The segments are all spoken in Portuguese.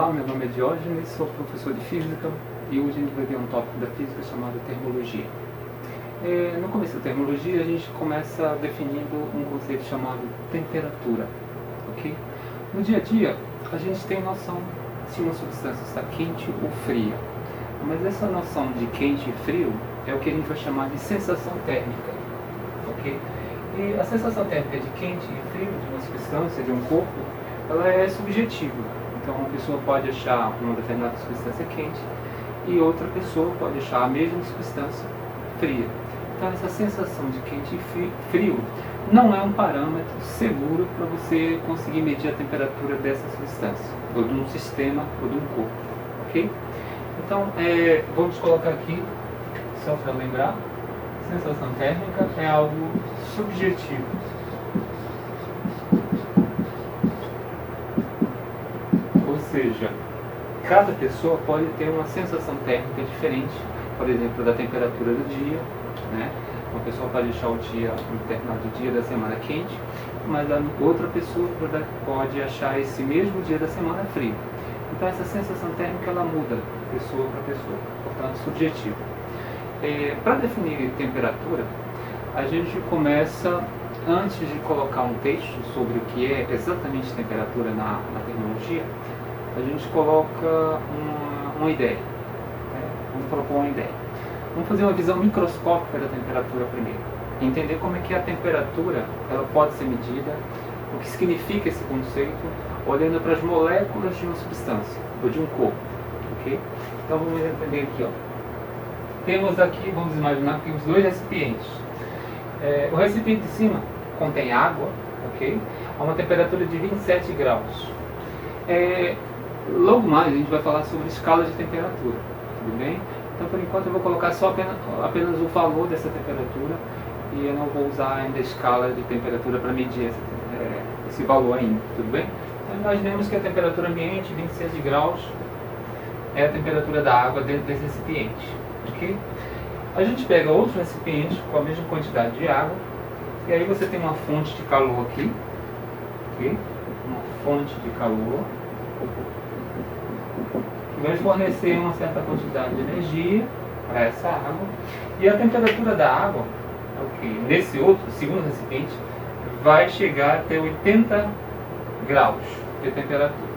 Olá, meu nome é Diógenes, sou professor de Física e hoje a gente vai ver um tópico da Física chamado termologia. No começo da termologia a gente começa definindo um conceito chamado temperatura, ok? No dia a dia a gente tem noção se uma substância está quente ou fria, mas essa noção de quente e frio é o que a gente vai chamar de sensação térmica, ok? E a sensação térmica de quente e frio de uma substância, de um corpo, ela é subjetiva. Então uma pessoa pode achar uma determinada substância quente e outra pessoa pode achar a mesma substância fria. Então essa sensação de quente e frio não é um parâmetro seguro para você conseguir medir a temperatura dessa substância, ou de um sistema, ou de um corpo, ok? Então vamos colocar aqui, só para lembrar, sensação térmica é algo subjetivo. Ou seja, cada pessoa pode ter uma sensação térmica diferente, por exemplo, da temperatura do dia, né? Uma pessoa pode deixar o dia, um determinado dia da semana quente, mas a outra pessoa pode achar esse mesmo dia da semana frio. Então essa sensação térmica ela muda de pessoa para pessoa, portanto subjetiva. Para definir temperatura, a gente começa, antes de colocar um texto sobre o que é exatamente temperatura na terminologia, a gente coloca uma ideia, né? Vamos propor uma ideia. Vamos fazer uma visão microscópica da temperatura primeiro. Entender como é que a temperatura ela pode ser medida, o que significa esse conceito, olhando para as moléculas de uma substância, ou de um corpo, ok? Então vamos entender aqui, ó. Temos aqui, vamos imaginar que temos dois recipientes. O recipiente de cima contém água, ok? A uma temperatura de 27 graus. Logo mais a gente vai falar sobre escala de temperatura, tudo bem? Então por enquanto eu vou colocar só apenas o valor dessa temperatura e eu não vou usar ainda a escala de temperatura para medir esse valor ainda, tudo bem? Então imaginemos que a temperatura ambiente, 26 graus, é a temperatura da água dentro desse recipiente, ok? A gente pega outro recipiente com a mesma quantidade de água e aí você tem uma fonte de calor aqui, ok? Uma fonte de calor que vai fornecer uma certa quantidade de energia para essa água e a temperatura da água, okay, nesse outro, segundo recipiente, vai chegar até 80 graus de temperatura.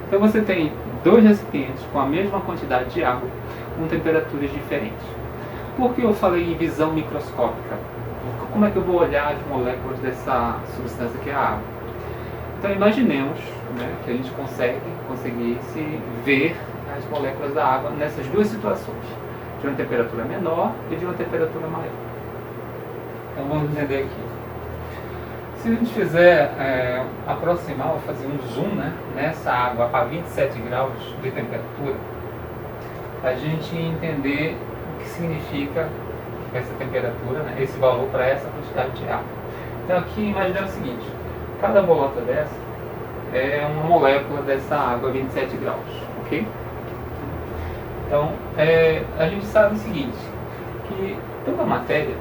Então você tem dois recipientes com a mesma quantidade de água com temperaturas diferentes. Por que eu falei em visão microscópica? Como é que eu vou olhar as moléculas dessa substância que é a água? Então imaginemos, né, que a gente conseguisse ver as moléculas da água nessas duas situações, de uma temperatura menor e de uma temperatura maior. Então vamos entender aqui. Se a gente fizer aproximar ou fazer um zoom, né, nessa água a 27 graus de temperatura, a gente entender o que significa essa temperatura, né, esse valor para essa quantidade de água. Então aqui imaginemos o seguinte: cada bolota dessa é uma molécula dessa água a 27 graus, ok? Então, a gente sabe o seguinte, que toda matéria,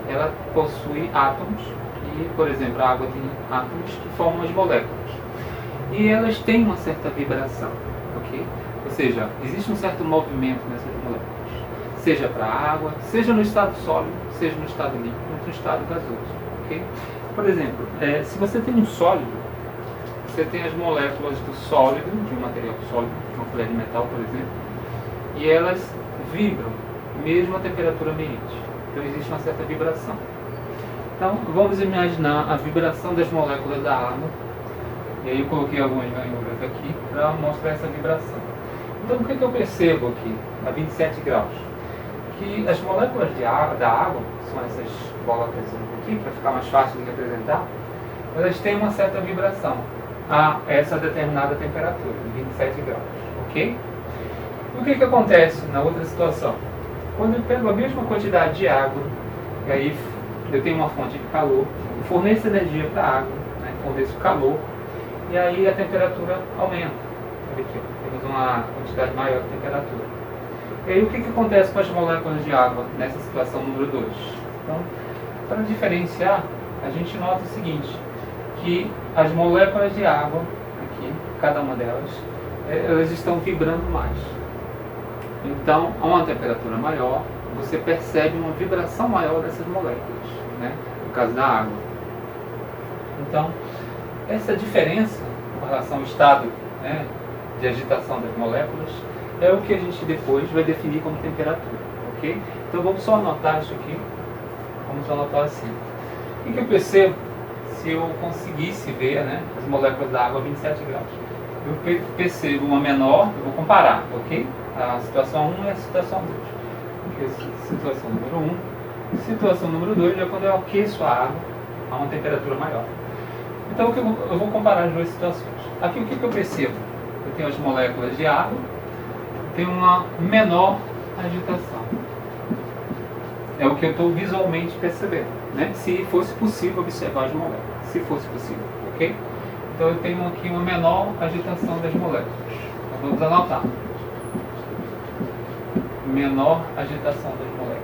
ela possui átomos, e, por exemplo, a água tem átomos que formam as moléculas. E elas têm uma certa vibração, ok? Ou seja, existe um certo movimento nessas moléculas, seja para a água, seja no estado sólido, seja no estado líquido, no estado gasoso, ok? Por exemplo, se você tem um sólido, você tem as moléculas do sólido, de um material sólido, de uma colher de metal, por exemplo, e elas vibram, mesmo a temperatura ambiente. Então existe uma certa vibração. Então vamos imaginar a vibração das moléculas da água, e aí eu coloquei algumas ranhuras aqui para mostrar essa vibração. Então o que eu percebo aqui, a 27 graus? Que as moléculas da água, são essas bolotas aqui, para ficar mais fácil de representar, elas têm uma certa vibração a essa determinada temperatura, 27 graus, ok? O que acontece na outra situação? Quando eu pego a mesma quantidade de água, e aí eu tenho uma fonte de calor, eu forneço energia para a água, né, forneço calor, e aí a temperatura aumenta. Olha aqui, temos uma quantidade maior de temperatura. E aí o que acontece com as moléculas de água nessa situação número 2? Então, para diferenciar, a gente nota o seguinte, que as moléculas de água, aqui aqui, cada uma delas, elas estão vibrando mais. Então, a uma temperatura maior, você percebe uma vibração maior dessas moléculas, né? No caso da água. Então, essa diferença com relação ao estado, né, de agitação das moléculas é o que a gente depois vai definir como temperatura, ok? Então, vamos só anotar isso aqui. Vamos anotar assim. O que eu percebo se eu conseguisse ver, né, as moléculas da água a 27 graus? Eu percebo uma menor, eu vou comparar, ok? A situação 1 e a situação 2. Situação número 1. Situação número 2 é quando eu aqueço a água a uma temperatura maior. Então eu vou comparar as duas situações. Aqui o que eu percebo? Eu tenho as moléculas de água, tenho uma menor agitação. É o que eu estou visualmente percebendo, né? Se fosse possível observar as moléculas. Se fosse possível, ok? Então eu tenho aqui uma menor agitação das moléculas. Então vamos anotar. Menor agitação das moléculas.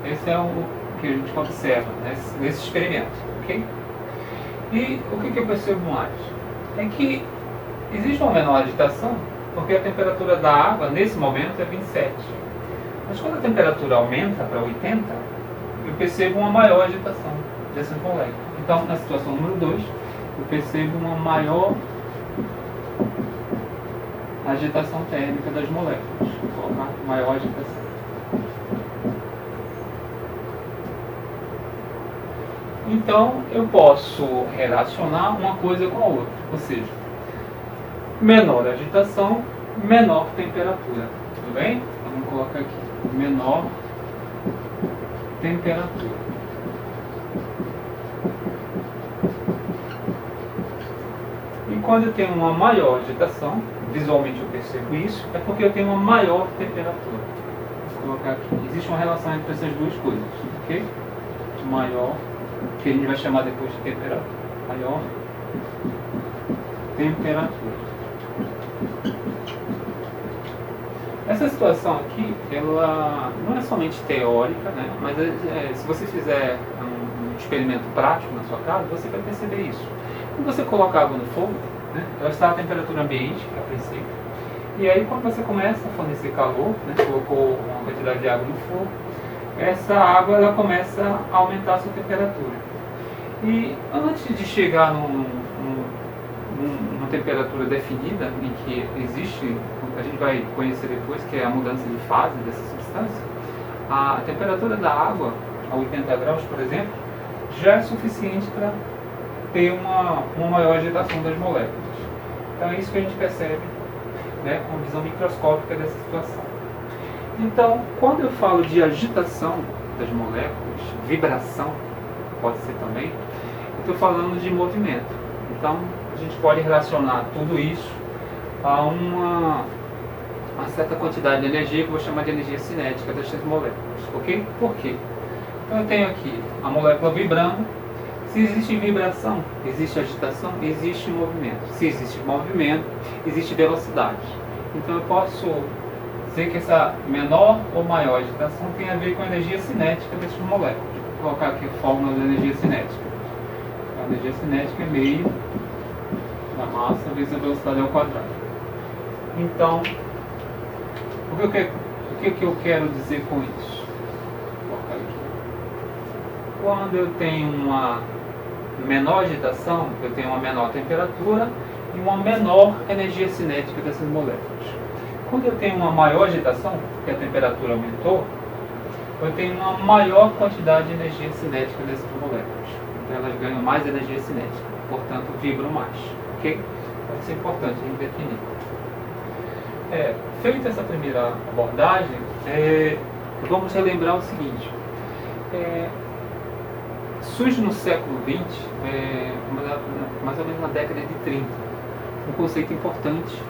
Esse é o que a gente observa, né, nesse experimento, ok? E o que eu percebo mais? É que existe uma menor agitação porque a temperatura da água nesse momento é 27. Mas quando a temperatura aumenta para 80, eu percebo uma maior agitação dessas moléculas. Então, na situação número 2, eu percebo uma maior agitação térmica das moléculas. Vou colocar maior agitação. Então, eu posso relacionar uma coisa com a outra. Ou seja, menor agitação, menor temperatura. Tudo bem? Então, vamos colocar aqui. Menor temperatura. E quando eu tenho uma maior agitação, visualmente eu percebo isso, é porque eu tenho uma maior temperatura. Vou colocar aqui. Existe uma relação entre essas duas coisas, ok? Maior, que a gente vai chamar depois de temperatura. Maior temperatura. Essa situação aqui, ela não é somente teórica, né? Mas se você fizer um experimento prático na sua casa, você vai perceber isso. Quando você coloca água no fogo, né, ela está a temperatura ambiente, a princípio, e aí quando você começa a fornecer calor, né, colocou uma quantidade de água no fogo, essa água ela começa a aumentar a sua temperatura. E antes de chegar numa temperatura definida, em que existe, a gente vai conhecer depois, que é a mudança de fase dessa substância, a temperatura da água a 80 graus, por exemplo, já é suficiente para ter uma maior agitação das moléculas. Então é isso que a gente percebe, né, com a visão microscópica dessa situação. Então, quando eu falo de agitação das moléculas, vibração, pode ser também, eu estou falando de movimento. Então, a gente pode relacionar tudo isso a uma certa quantidade de energia, que eu vou chamar de energia cinética dessas moléculas, ok? Por quê? Então, eu tenho aqui a molécula vibrando. Se existe vibração, existe agitação, existe movimento. Se existe movimento, existe velocidade. Então, eu posso dizer que essa menor ou maior agitação tem a ver com a energia cinética dessas moléculas. Vou colocar aqui a fórmula da energia cinética. A energia cinética é meio da massa vezes a velocidade ao quadrado. Então, o que eu quero dizer com isso? Vou colocar aqui. Quando eu tenho uma menor agitação, eu tenho uma menor temperatura e uma menor energia cinética dessas moléculas. Quando eu tenho uma maior agitação, porque a temperatura aumentou, eu tenho uma maior quantidade de energia cinética dessas moléculas. Então elas ganham mais energia cinética, portanto vibram mais. Ok? Pode ser importante a gente definir. Feita essa primeira abordagem, vamos relembrar o seguinte. Surge no século XX, mais ou menos na década de 30, um conceito importante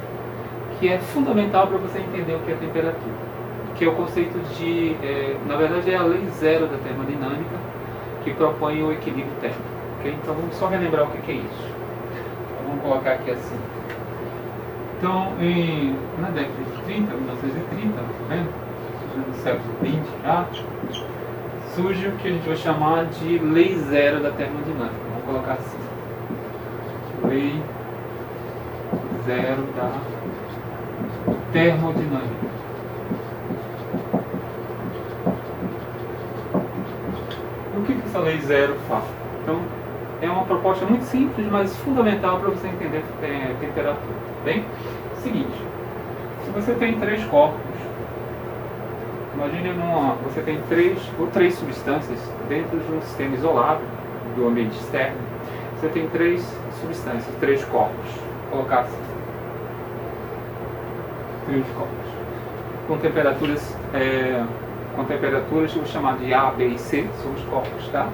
que é fundamental para você entender o que é temperatura, que é o conceito de, na verdade é a lei zero da termodinâmica, que propõe o equilíbrio térmico. Okay? Então vamos só relembrar o que é isso. Então, vamos colocar aqui assim. Então, na década de 30, 1930, né, no século XX já, surge o que a gente vai chamar de lei zero da termodinâmica. Vamos colocar assim. Lei zero da termodinâmica. O que essa lei zero faz? Então, é uma proposta muito simples, mas fundamental para você entender temperatura. Bem, seguinte, se você tem três corpos, imagine você tem três substâncias dentro de um sistema isolado do ambiente externo. Você tem três substâncias, três corpos. Vou colocar assim. Três corpos. Com temperaturas, eu vou chamar de A, B e C, são os corpos, tá?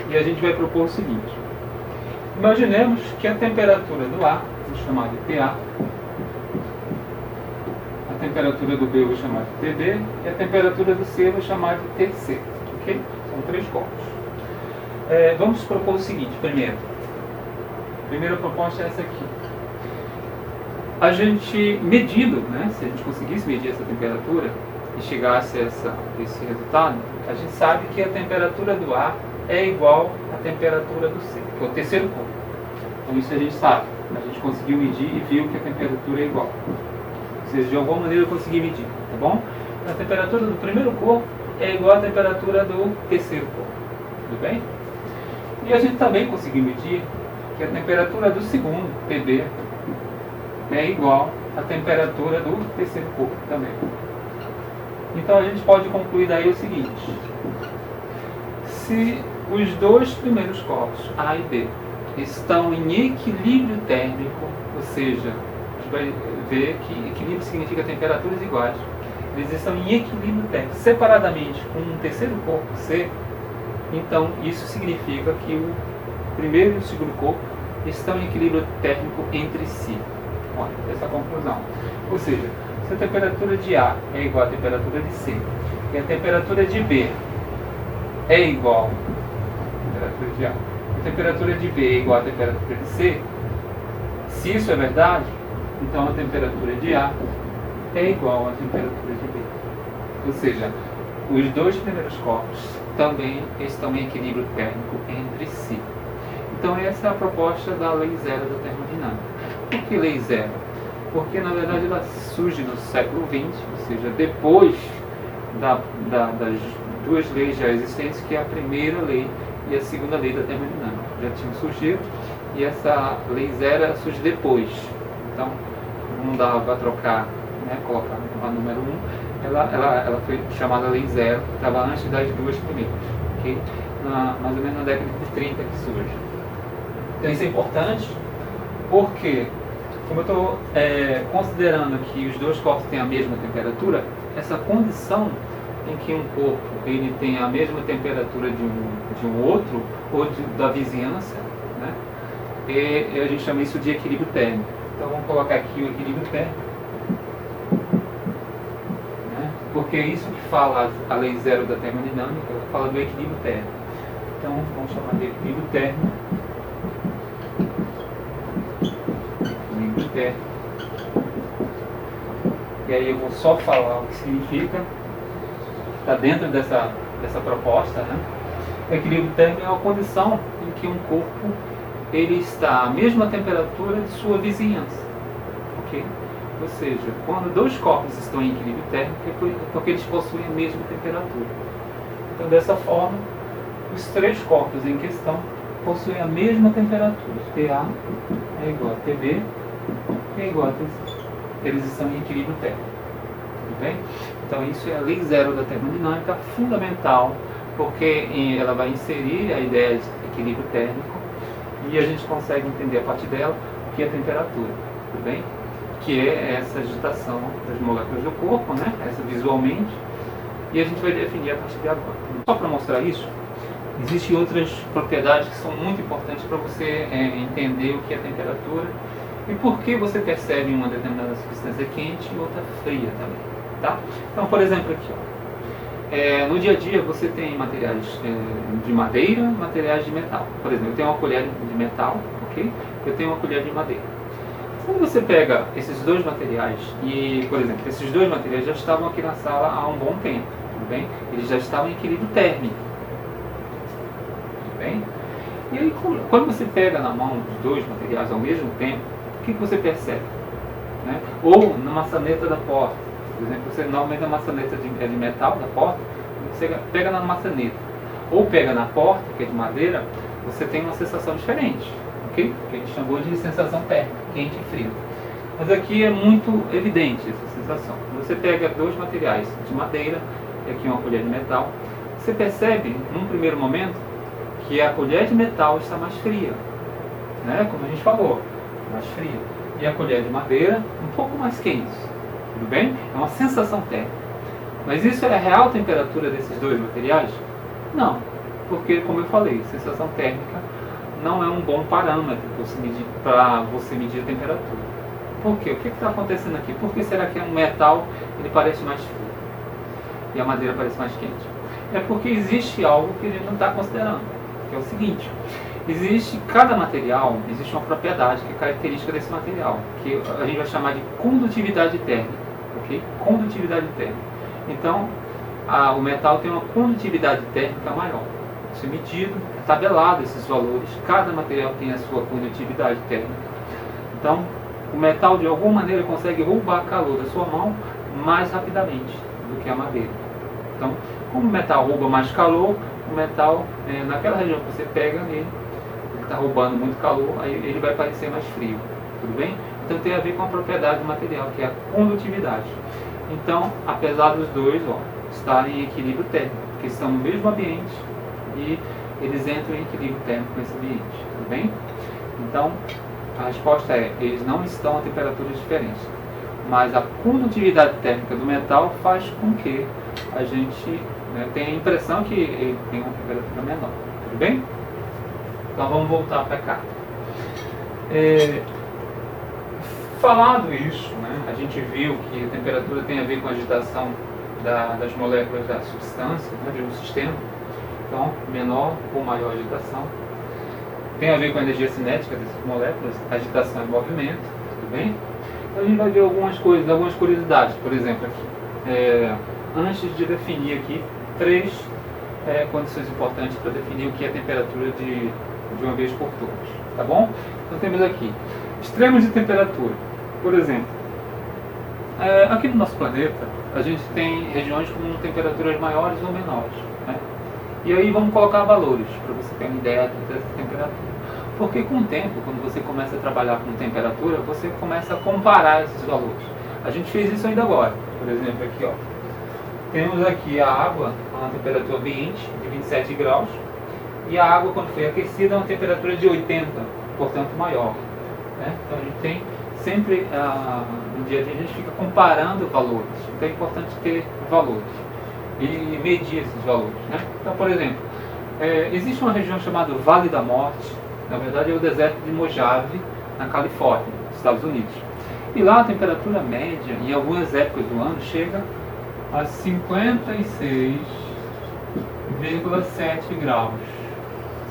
E a gente vai propor o seguinte. Imaginemos que a temperatura do A, vou chamar de TA, a temperatura do B eu vou chamar de TB, e a temperatura do C eu vou chamar de TC. Ok? São três corpos. Vamos propor o seguinte, primeiro. A primeira proposta é essa aqui. A gente medindo, né, se a gente conseguisse medir essa temperatura e chegasse a esse resultado, a gente sabe que a temperatura do A é igual à temperatura do C, que é o terceiro corpo. Então isso a gente sabe. A gente conseguiu medir e viu que a temperatura é igual. Ou seja, de alguma maneira eu consegui medir, tá bom? A temperatura do primeiro corpo é igual à temperatura do terceiro corpo. Tudo bem? E a gente também conseguiu medir que a temperatura do segundo, PB, é igual à temperatura do terceiro corpo também. Então a gente pode concluir daí o seguinte. Se os dois primeiros corpos, A e B, estão em equilíbrio térmico, ou seja, a gente vai ver que equilíbrio significa temperaturas iguais, eles estão em equilíbrio térmico separadamente com um terceiro corpo, C, então isso significa que o primeiro e o segundo corpo estão em equilíbrio térmico entre si. Olha, essa é a conclusão. Ou seja, se a temperatura de A é igual à temperatura de C e a temperatura de B é igual à temperatura de A, a temperatura de B é igual à temperatura de C, se isso é verdade, então a temperatura de A é igual à temperatura de B. Ou seja, os dois primeiros corpos também estão em equilíbrio térmico entre si. Então essa é a proposta da lei zero da termodinâmica. Por que lei zero? Porque na verdade ela surge no século XX, ou seja, depois das duas leis já existentes, que é a primeira lei e a segunda lei da termodinâmica. Já tinham surgido e essa lei zero surge depois. Então não dava para trocar, né, colocar a número 1, ela foi chamada lei zero, estava antes das duas primeiras, okay? Mais ou menos na década de 30 que surge. Então isso é importante porque, como eu estou considerando que os dois corpos têm a mesma temperatura, essa condição em que um corpo ele tem a mesma temperatura de um outro ou da vizinhança, né, a gente chama isso de equilíbrio térmico. Então vamos colocar aqui o equilíbrio térmico, né, porque é isso que fala a lei zero da termodinâmica, ela fala do equilíbrio térmico. Então vamos chamar de equilíbrio térmico. E aí eu vou só falar o que significa, está dentro dessa proposta, né? O equilíbrio térmico é uma condição em que um corpo ele está à mesma temperatura de sua vizinhança, ok? Ou seja, quando dois corpos estão em equilíbrio térmico é porque eles possuem a mesma temperatura. Então dessa forma, os três corpos em questão possuem a mesma temperatura. TA é igual a TB é igual a TC. Eles estão em equilíbrio térmico. Tudo bem? Então isso é a lei zero da termodinâmica, fundamental, porque ela vai inserir a ideia de equilíbrio térmico e a gente consegue entender a partir dela o que é a temperatura. Tudo bem? Que é essa agitação das moléculas do corpo, né? Essa visualmente, e a gente vai definir a partir de agora. Só para mostrar isso, existem outras propriedades que são muito importantes para você entender o que é temperatura e por que você percebe uma determinada substância quente e outra fria também, tá? Então, por exemplo, aqui, ó, no dia a dia você tem materiais de madeira, materiais de metal. Por exemplo, eu tenho uma colher de metal, ok? Eu tenho uma colher de madeira. Quando você pega esses dois materiais e, por exemplo, esses dois materiais já estavam aqui na sala há um bom tempo, tudo bem? Eles já estavam em equilíbrio térmico, tudo bem? E aí, quando você pega na mão os dois materiais ao mesmo tempo, o que você percebe? Né? Ou na maçaneta da porta, por exemplo, você normalmente a maçaneta de metal da porta, você pega na maçaneta, ou pega na porta, que é de madeira, você tem uma sensação diferente, ok? Que a gente chamou de sensação térmica, quente e frio. Mas aqui é muito evidente essa sensação. Você pega dois materiais de madeira, e aqui uma colher de metal, você percebe, num primeiro momento, que a colher de metal está mais fria, né? Como a gente falou, mais fria. E a colher de madeira um pouco mais quente. Tudo bem? É uma sensação térmica. Mas isso é a real temperatura desses dois materiais? Não. Porque, como eu falei, sensação térmica não é um bom parâmetro para você medir a temperatura. Por quê? O que está acontecendo aqui? Por que será que um metal ele parece mais frio e a madeira parece mais quente? É porque existe algo que a gente não está considerando, que é o seguinte: cada material, existe uma propriedade que é característica desse material, que a gente vai chamar de condutividade térmica, ok? Condutividade térmica. Então, o metal tem uma condutividade térmica maior. Isso é medido, é tabelado esses valores, cada material tem a sua condutividade térmica. Então, o metal de alguma maneira consegue roubar calor da sua mão mais rapidamente do que a madeira. Então, como o metal rouba mais calor, o metal, naquela região que você pega nele, ele está roubando muito calor, aí ele vai parecer mais frio, tudo bem? Então tem a ver com a propriedade do material, que é a condutividade. Então, apesar dos dois estarem em equilíbrio térmico, porque estão no mesmo ambiente e eles entram em equilíbrio térmico nesse ambiente, tudo bem? Então, a resposta é, eles não estão a temperaturas diferentes, mas a condutividade térmica do metal faz com que a gente tenha a impressão que ele tem uma temperatura menor, tudo bem? Então vamos voltar para cá. Falado isso, a gente viu que a temperatura tem a ver com a agitação das moléculas da substância, de um sistema. Então, menor ou maior agitação. Tem a ver com a energia cinética dessas moléculas, agitação e movimento, tudo bem? Então a gente vai ver algumas coisas, algumas curiosidades, por exemplo, aqui. Antes de definir aqui, 3 condições importantes para definir o que é a temperatura de uma vez por todas, tá bom? Então temos aqui, extremos de temperatura. Por exemplo, aqui no nosso planeta, a gente tem regiões com temperaturas maiores ou menores, né? E aí vamos colocar valores, para você ter uma ideia dessa temperatura. Porque com o tempo, quando você começa a trabalhar com temperatura, você começa a comparar esses valores. A gente fez isso ainda agora. Por exemplo, aqui, temos aqui a água a uma temperatura ambiente de 27 graus e a água, quando foi aquecida, a uma temperatura de 80, portanto maior, né? Então a gente tem sempre, no dia a dia, a gente fica comparando valores. Então é importante ter valores e medir esses valores, né? Então, por exemplo, existe uma região chamada Vale da Morte, na verdade é o deserto de Mojave, na Califórnia, nos Estados Unidos. E lá a temperatura média, em algumas épocas do ano, chega a 56,7 graus.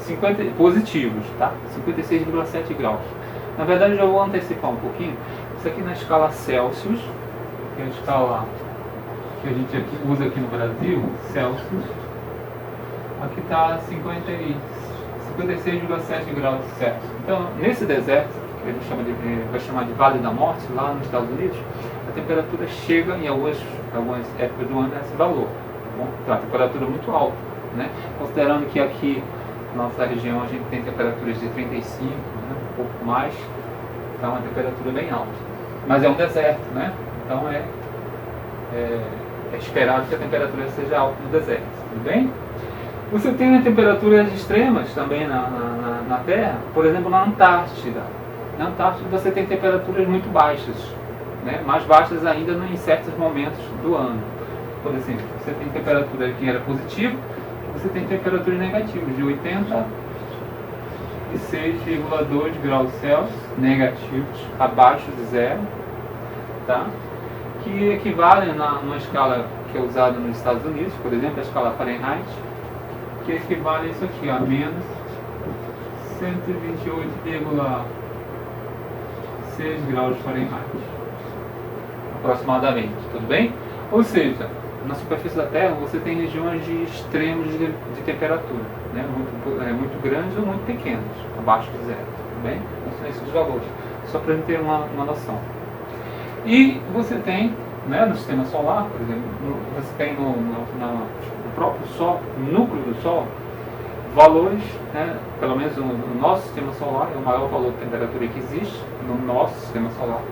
50 positivos, tá? 56,7 graus. Na verdade, eu já vou antecipar um pouquinho. Isso aqui na escala Celsius, que é a escala que a gente usa aqui no Brasil, Celsius. Aqui está 56,7 graus Celsius. Então, nesse deserto, que a gente vai chamar de Vale da Morte, lá nos Estados Unidos, a temperatura chega em algumas épocas do ano a esse valor. Tá bom? Então, a temperatura é muito alta, né? Considerando que aqui na nossa região a gente tem temperaturas de 35, um pouco mais, então é uma temperatura bem alta. Mas é um deserto, né? Então é esperado que a temperatura seja alta no deserto, tudo bem? Você tem temperaturas extremas também na Terra, por exemplo na Antártida. Na Antártida você tem temperaturas muito baixas, né? Mais baixas ainda em certos momentos do ano. Por exemplo, você tem temperatura que era positiva, você tem temperaturas negativas de 86,2 graus Celsius negativos, abaixo de zero, tá? Que equivalem numa escala que é usada nos Estados Unidos, por exemplo, a escala Fahrenheit, que equivale a isso aqui, a menos 128,6 graus Fahrenheit, aproximadamente, tudo bem? Ou seja, na superfície da Terra você tem regiões de extremos de temperatura, né? Muito grandes ou muito pequenas, abaixo de zero, tudo bem? Então são esses os valores, só para a gente ter uma noção. E você tem, né, no sistema solar, por exemplo, você tem no próprio Sol, no núcleo do Sol, valores, né, pelo menos no nosso sistema solar, é o maior valor de temperatura que existe no nosso sistema solar.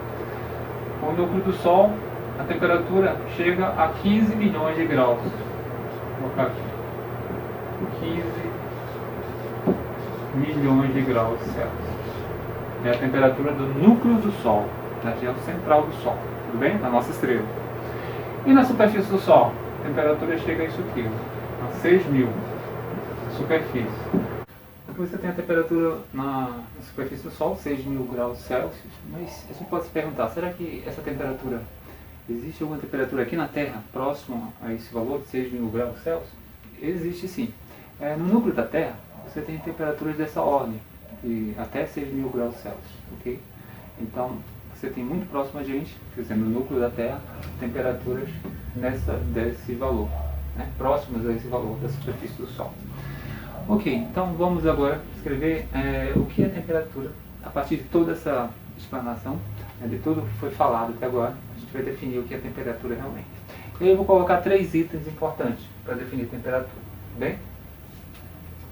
O núcleo do Sol, a temperatura chega a 15 milhões de graus. Vou colocar aqui. 15 milhões de graus Celsius. É a temperatura do núcleo do Sol, na região central do Sol, tudo bem? Da nossa estrela. E na superfície do Sol, a temperatura chega a isso aqui, a 6.000 na superfície. Aqui você tem a temperatura na superfície do Sol, 6.000 graus Celsius, mas a gente pode se perguntar, será que essa temperatura, existe alguma temperatura aqui na Terra próxima a esse valor de 6.000 graus Celsius? Existe sim. No núcleo da Terra, você tem temperaturas dessa ordem, de até 6.000 graus Celsius, ok? Então, você tem muito próximo a gente, quer dizer, no núcleo da Terra, temperaturas desse valor, né? Próximas a esse valor da superfície do Sol. Ok, então vamos agora escrever o que é temperatura. A partir de toda essa explanação, de tudo que foi falado até agora, a gente vai definir o que é temperatura realmente. E aí eu vou colocar 3 itens importantes para definir temperatura, bem?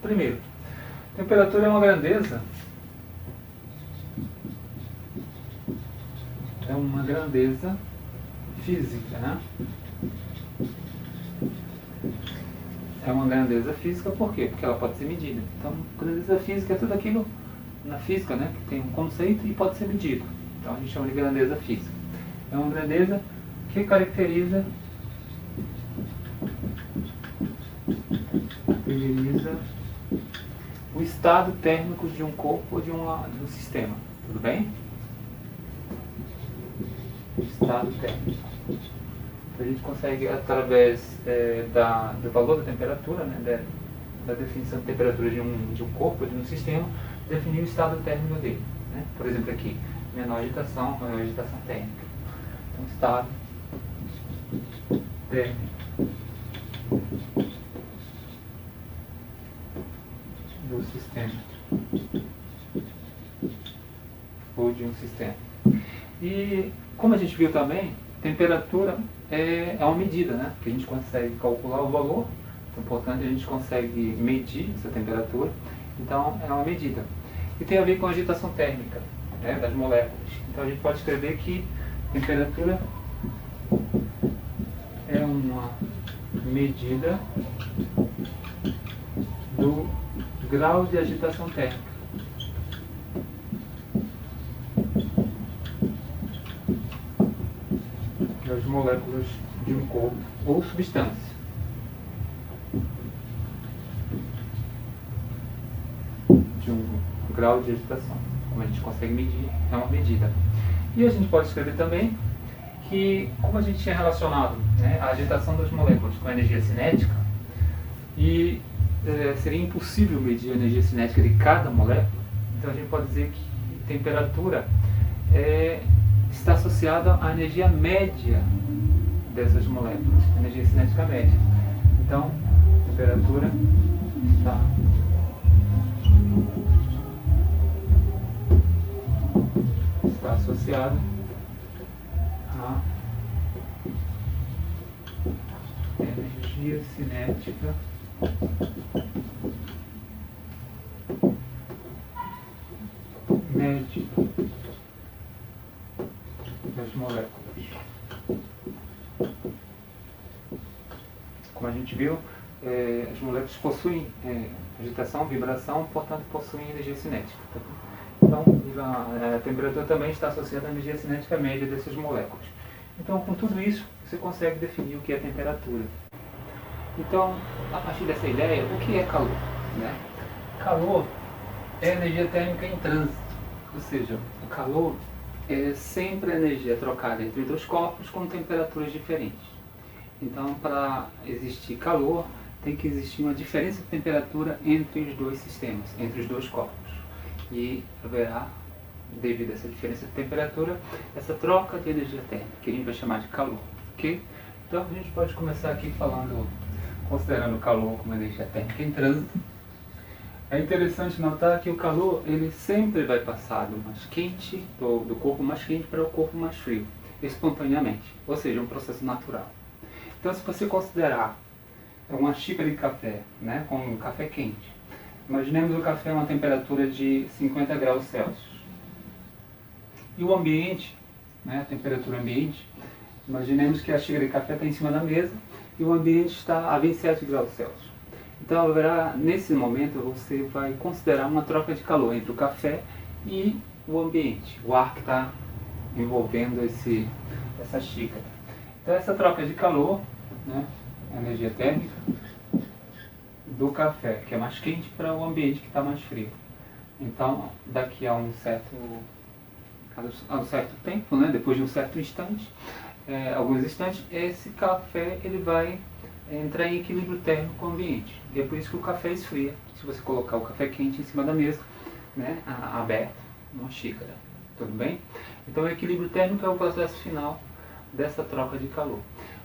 Primeiro, temperatura é uma grandeza. É uma grandeza física, né? É uma grandeza física, por quê? Porque ela pode ser medida. Então, grandeza física é tudo aquilo na física, né, que tem um conceito e pode ser medido. Então, a gente chama de grandeza física. É uma grandeza que caracteriza o estado térmico de um corpo ou de um sistema. Tudo bem? Estado térmico. A gente consegue, através do valor da temperatura, né, da definição de temperatura de um corpo ou de um sistema, definir o estado térmico dele. Né? Por exemplo, aqui, menor agitação, maior agitação térmica. Então, estado térmico do sistema ou de um sistema. E, como a gente viu também, temperatura é uma medida, né? Que a gente consegue calcular o valor, então, portanto, a gente consegue medir essa temperatura, então é uma medida. E tem a ver com a agitação térmica, né, das moléculas. Então a gente pode escrever que temperatura é uma medida do grau de agitação térmica. Das moléculas de um corpo ou substância. De um grau de agitação. Como a gente consegue medir, é uma medida. E a gente pode escrever também que, como a gente tinha relacionado, né, a agitação das moléculas com a energia cinética, e seria impossível medir a energia cinética de cada molécula, então a gente pode dizer que temperatura está associada à energia média dessas moléculas, energia cinética média. Então, temperatura está associada à energia cinética média das moléculas. Como a gente viu, as moléculas possuem agitação, vibração, portanto possuem energia cinética. Tá? Então, a temperatura também está associada à energia cinética média dessas moléculas. Então, com tudo isso, você consegue definir o que é temperatura. Então, a partir dessa ideia, o que é calor? Né? Calor é energia térmica em trânsito, ou seja, o calor é sempre a energia trocada entre dois corpos com temperaturas diferentes. Então, para existir calor, tem que existir uma diferença de temperatura entre os dois sistemas, entre os dois corpos. E haverá, devido a essa diferença de temperatura, essa troca de energia térmica, que a gente vai chamar de calor. Okay? Então a gente pode começar aqui falando, considerando o calor como energia térmica em trânsito. É interessante notar que o calor ele sempre vai passar do mais quente, do corpo mais quente para o corpo mais frio, espontaneamente, ou seja, um processo natural. Então se você considerar uma xícara de café, né, com um café quente, imaginemos o café a uma temperatura de 50 graus Celsius. E o ambiente, né, a temperatura ambiente, imaginemos que a xícara de café está em cima da mesa e o ambiente está a 27 graus Celsius. Então, haverá, nesse momento, você vai considerar uma troca de calor entre o café e o ambiente, o ar que está envolvendo essa xícara. Então, essa troca de calor, né, energia térmica, do café, que é mais quente, para o ambiente que está mais frio. Então, daqui a um certo tempo, né, depois de um certo instante, alguns instantes, esse café ele vai entrar em equilíbrio térmico com o ambiente. E é por isso que o café esfria, se você colocar o café quente em cima da mesa, né, aberto, numa xícara. Tudo bem? Então o equilíbrio térmico é o processo final dessa troca de calor.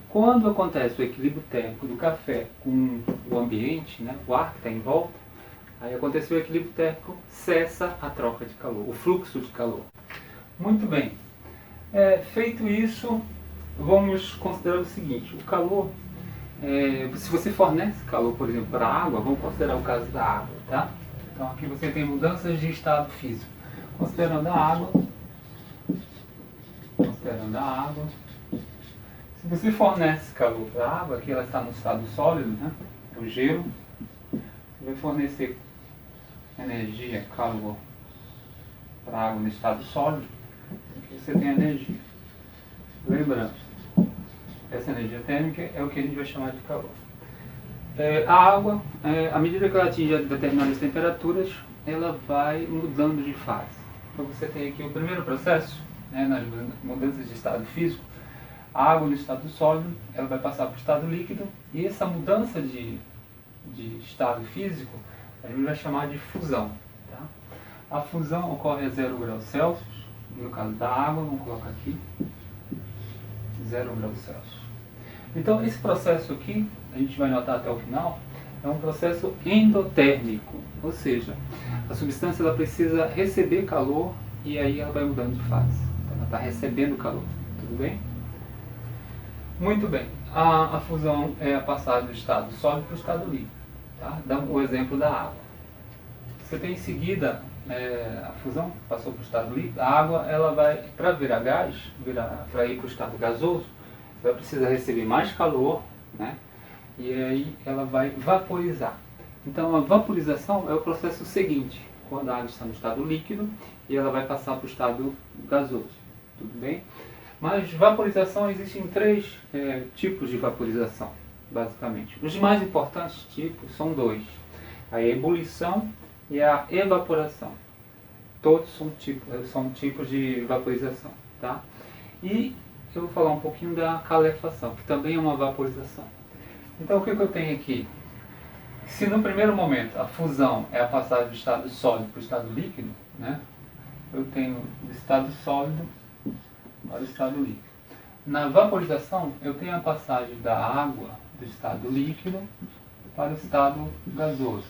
Quando acontece o equilíbrio térmico do café com o ambiente, né, o ar que está em volta, aí aconteceu o equilíbrio térmico, cessa a troca de calor, o fluxo de calor. Muito bem. Feito isso, vamos considerar o seguinte, o calor, se você fornece calor, por exemplo, para a água, vamos considerar o caso da água, tá? Então aqui você tem mudanças de estado físico. Considerando a água, se você fornece calor para a água, aqui ela está no estado sólido, né? O gelo, você vai fornecer energia, calor para a água no estado sólido, aqui você tem energia. Lembrando, essa energia térmica é o que a gente vai chamar de calor. A água, à medida que ela atinge determinadas temperaturas, ela vai mudando de fase. Então você tem aqui o primeiro processo, né, nas mudanças de estado físico. A água no estado sólido, ela vai passar para o estado líquido, e essa mudança de estado físico, a gente vai chamar de fusão. Tá? A fusão ocorre a 0 graus Celsius, no caso da água, vamos colocar aqui, 0 graus Celsius. Então esse processo aqui, a gente vai notar até o final, é um processo endotérmico, ou seja, a substância ela precisa receber calor e aí ela vai mudando de fase. Então, ela está recebendo calor, tudo bem? Muito bem, a fusão é a passada do estado sólido para o estado líquido. Tá? Dá o exemplo da água. Você tem em seguida a fusão, passou para o estado líquido, a água ela vai, para virar gás, para ir para o estado gasoso, ela precisa receber mais calor, né? E aí ela vai vaporizar. Então a vaporização é o processo seguinte, quando a água está no estado líquido e ela vai passar para o estado gasoso. Tudo bem? Mas vaporização, existem três tipos de vaporização, basicamente. Os mais importantes tipos são dois: a ebulição e a evaporação. Todos são tipos de vaporização. Tá? E eu vou falar um pouquinho da calefação, que também é uma vaporização. Então o que eu tenho aqui? Se no primeiro momento a fusão é a passagem do estado sólido para o estado líquido, né? Eu tenho do estado sólido para o estado líquido. Na vaporização, eu tenho a passagem da água do estado líquido para o estado gasoso.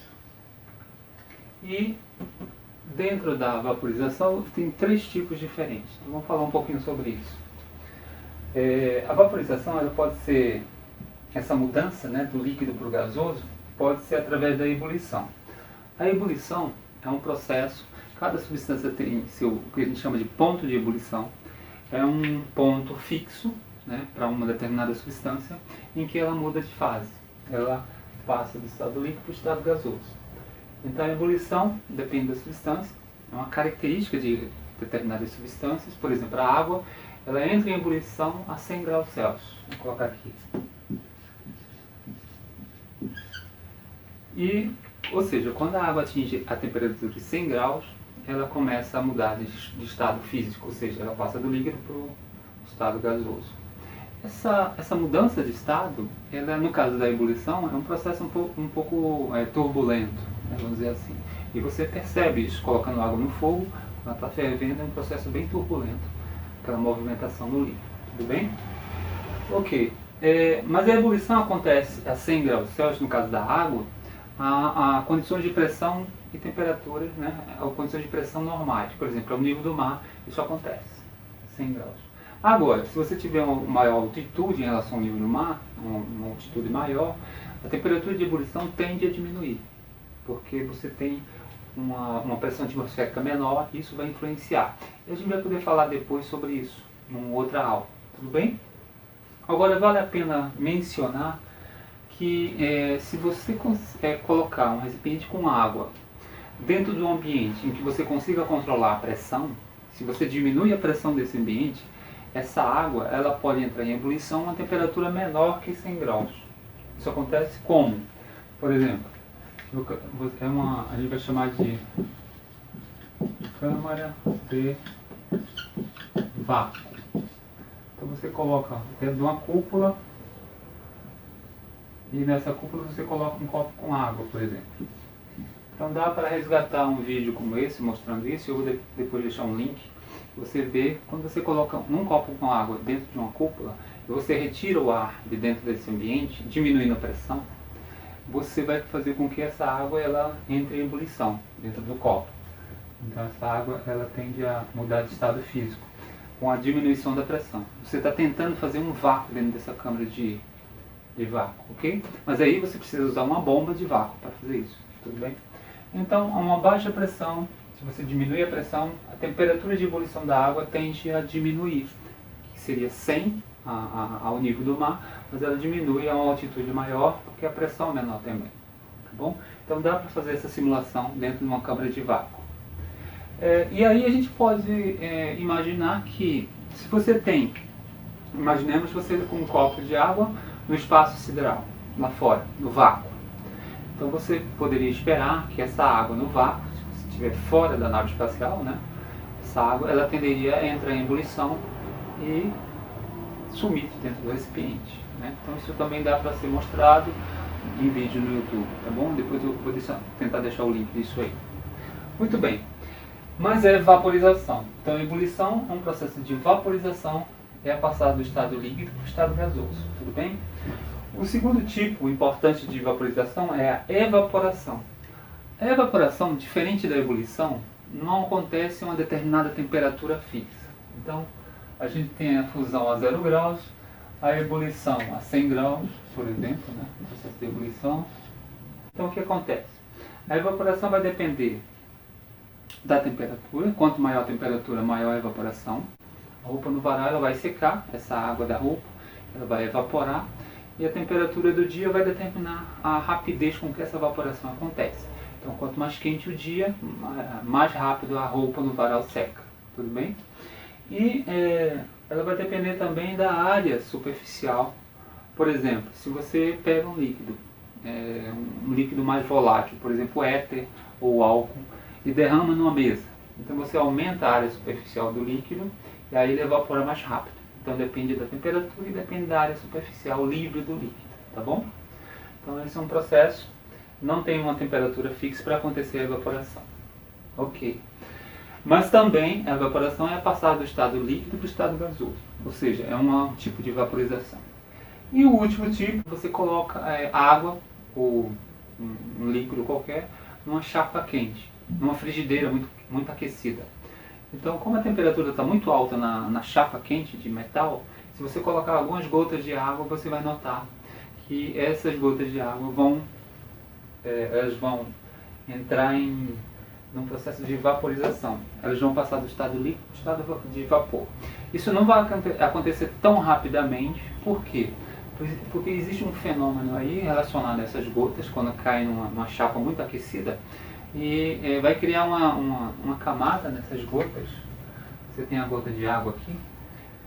E dentro da vaporização tem três tipos diferentes. Então, vamos falar um pouquinho sobre isso. A vaporização ela pode ser, essa mudança, né, do líquido para o gasoso, pode ser através da ebulição. A ebulição é um processo, cada substância tem o que a gente chama de ponto de ebulição. É um ponto fixo, né, para uma determinada substância, em que ela muda de fase. Ela passa do estado líquido para o estado gasoso. Então a ebulição depende da substância, é uma característica de determinadas substâncias. Por exemplo, a água, ela entra em ebulição a 100 graus Celsius. Vou colocar aqui. Ou seja, quando a água atinge a temperatura de 100 graus, ela começa a mudar de estado físico, ou seja, ela passa do líquido para o estado gasoso. Essa mudança de estado, ela, no caso da ebulição, é um processo um pouco turbulento, né, vamos dizer assim. E você percebe isso colocando água no fogo, quando está fervendo, é um processo bem turbulento, aquela movimentação no líquido. Tudo bem? Ok. Mas a ebulição acontece a 100 graus Celsius, no caso da água, a condições de pressão e temperaturas, né, a condições de pressão normais. Por exemplo, ao nível do mar, isso acontece, 100 graus. Agora, se você tiver uma maior altitude em relação ao nível do mar, uma altitude maior, a temperatura de ebulição tende a diminuir, porque você tem uma pressão atmosférica menor, e isso vai influenciar. E a gente vai poder falar depois sobre isso, numa outra aula, tudo bem? Agora, vale a pena mencionar que se você colocar um recipiente com água dentro de um ambiente em que você consiga controlar a pressão, se você diminui a pressão desse ambiente, essa água ela pode entrar em ebulição a uma temperatura menor que 100 graus. Isso acontece como? Por exemplo, a gente vai chamar de câmara de vácuo. Então você coloca dentro de uma cúpula e nessa cúpula você coloca um copo com água, por exemplo. Então dá para resgatar um vídeo como esse, mostrando isso. Eu vou depois deixar um link. Você vê, quando você coloca um copo com água dentro de uma cúpula, e você retira o ar de dentro desse ambiente, diminuindo a pressão, você vai fazer com que essa água ela entre em ebulição dentro do copo. Então essa água ela tende a mudar de estado físico, com a diminuição da pressão. Você está tentando fazer um vácuo dentro dessa câmara de vácuo, ok? Mas aí você precisa usar uma bomba de vácuo para fazer isso, tudo bem? Então, a uma baixa pressão, se você diminuir a pressão, a temperatura de ebulição da água tende a diminuir, que seria 100 ao nível do mar, mas ela diminui a uma altitude maior, porque a pressão é menor também, tá bom? Então dá para fazer essa simulação dentro de uma câmara de vácuo. E aí a gente pode imaginar que, se você tem, imaginemos você com um copo de água no espaço sideral, lá fora, no vácuo. Então você poderia esperar que essa água no vácuo, se você estiver fora da nave espacial, né, essa água ela tenderia a entrar em ebulição e sumir dentro do recipiente, né? Então isso também dá para ser mostrado em vídeo no YouTube, tá bom? Depois eu vou tentar deixar o link disso aí. Muito bem, mas é vaporização. Então a ebulição é um processo de vaporização, é passar do estado líquido para o estado gasoso, tudo bem? O segundo tipo importante de vaporização é a evaporação. A evaporação, diferente da ebulição, não acontece a uma determinada temperatura fixa. Então, a gente tem a fusão a 0 graus, a ebulição a 100 graus, por exemplo, né? O processo de ebulição. Então, o que acontece? A evaporação vai depender da temperatura. Quanto maior a temperatura, maior a evaporação. A roupa no varal ela vai secar, essa água da roupa, ela vai evaporar. E a temperatura do dia vai determinar a rapidez com que essa evaporação acontece. Então, quanto mais quente o dia, mais rápido a roupa no varal seca. Tudo bem? E ela vai depender também da área superficial. Por exemplo, se você pega um líquido mais volátil, por exemplo, éter ou álcool, e derrama numa mesa. Então você aumenta a área superficial do líquido e aí ele evapora mais rápido. Então depende da temperatura e depende da área superficial livre do líquido, tá bom? Então esse é um processo, não tem uma temperatura fixa para acontecer a evaporação. Ok. Mas também a evaporação é passar do estado líquido para o estado gasoso, ou seja, é um tipo de vaporização. E o último tipo, você coloca água ou um líquido qualquer numa chapa quente, numa frigideira muito aquecida. Então, como a temperatura está muito alta na chapa quente de metal, se você colocar algumas gotas de água, você vai notar que essas gotas de água elas vão entrar num processo de vaporização. Elas vão passar do estado líquido para o estado de vapor. Isso não vai acontecer tão rapidamente. Por quê? Porque existe um fenômeno aí relacionado a essas gotas, quando caem numa chapa muito aquecida, e vai criar uma camada nessas gotas. Você tem a gota de água aqui.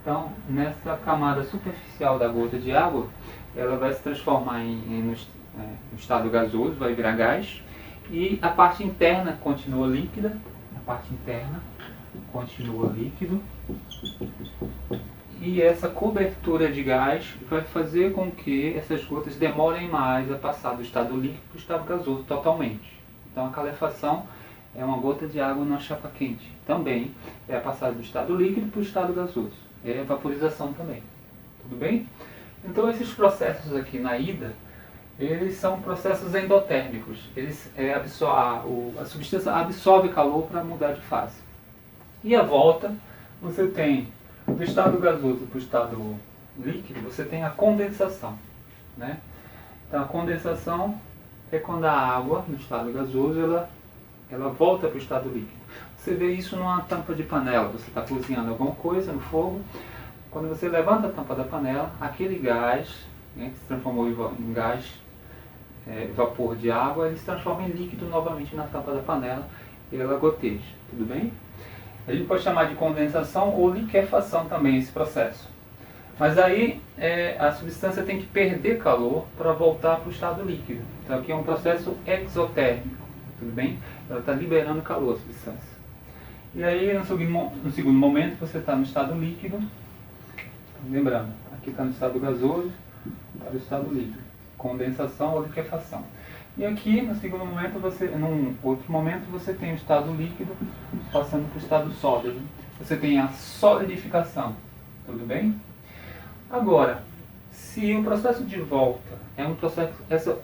Então, nessa camada superficial da gota de água, ela vai se transformar no estado gasoso, vai virar gás, e a parte interna continua líquida, e essa cobertura de gás vai fazer com que essas gotas demorem mais a passar do estado líquido para o estado gasoso totalmente. Então a calefação é uma gota de água numa chapa quente. Também é a passagem do estado líquido para o estado gasoso. É vaporização também. Tudo bem? Então esses processos aqui na ida, eles são processos endotérmicos. A substância absorve calor para mudar de fase. E a volta, você tem do estado gasoso para o estado líquido, você tem a condensação, né? Então a condensação é quando a água, no estado gasoso, ela volta para o estado líquido. Você vê isso numa tampa de panela. Você está cozinhando alguma coisa no fogo. Quando você levanta a tampa da panela, aquele gás, né, que se transformou em gás, vapor de água, ele se transforma em líquido novamente na tampa da panela e ela goteja. Tudo bem? A gente pode chamar de condensação ou liquefação também esse processo. Mas aí a substância tem que perder calor para voltar para o estado líquido. Então aqui é um processo exotérmico. Tudo bem? Ela está liberando calor, a substância. E aí no segundo momento você está no estado líquido. Lembrando, aqui está no estado gasoso, está no estado líquido. Condensação ou liquefação. E aqui no segundo momento, num outro momento, você tem o estado líquido passando para o estado sólido. Você tem a solidificação. Tudo bem? Agora, se o processo de volta é um processo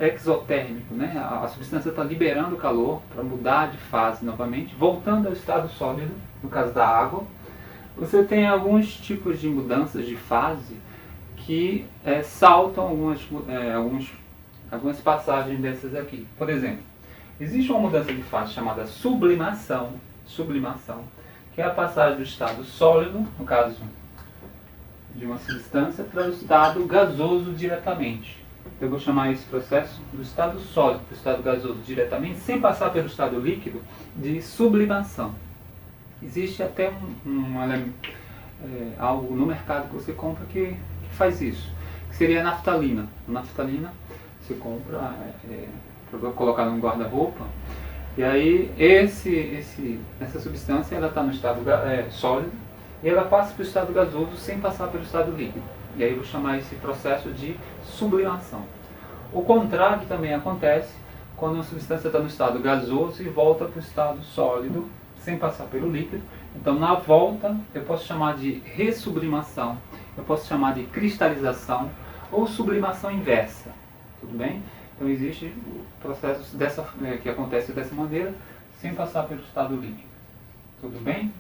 exotérmico, né? A substância está liberando calor para mudar de fase novamente, voltando ao estado sólido, no caso da água, você tem alguns tipos de mudanças de fase que saltam algumas passagens dessas aqui. Por exemplo, existe uma mudança de fase chamada sublimação, que é a passagem do estado sólido, no caso de uma substância, para o estado gasoso diretamente. Eu vou chamar esse processo do estado sólido para o estado gasoso diretamente, sem passar pelo estado líquido, de sublimação. Existe até algo no mercado que você compra que faz isso, que seria a naftalina. A naftalina você compra para colocar num guarda-roupa, e aí essa substância ela está no estado sólido e ela passa para o estado gasoso sem passar pelo estado líquido. E aí eu vou chamar esse processo de sublimação. O contrário também acontece quando uma substância está no estado gasoso e volta para o estado sólido sem passar pelo líquido. Então na volta eu posso chamar de ressublimação, eu posso chamar de cristalização ou sublimação inversa. Tudo bem? Então existe processos que acontecem dessa maneira sem passar pelo estado líquido. Tudo bem?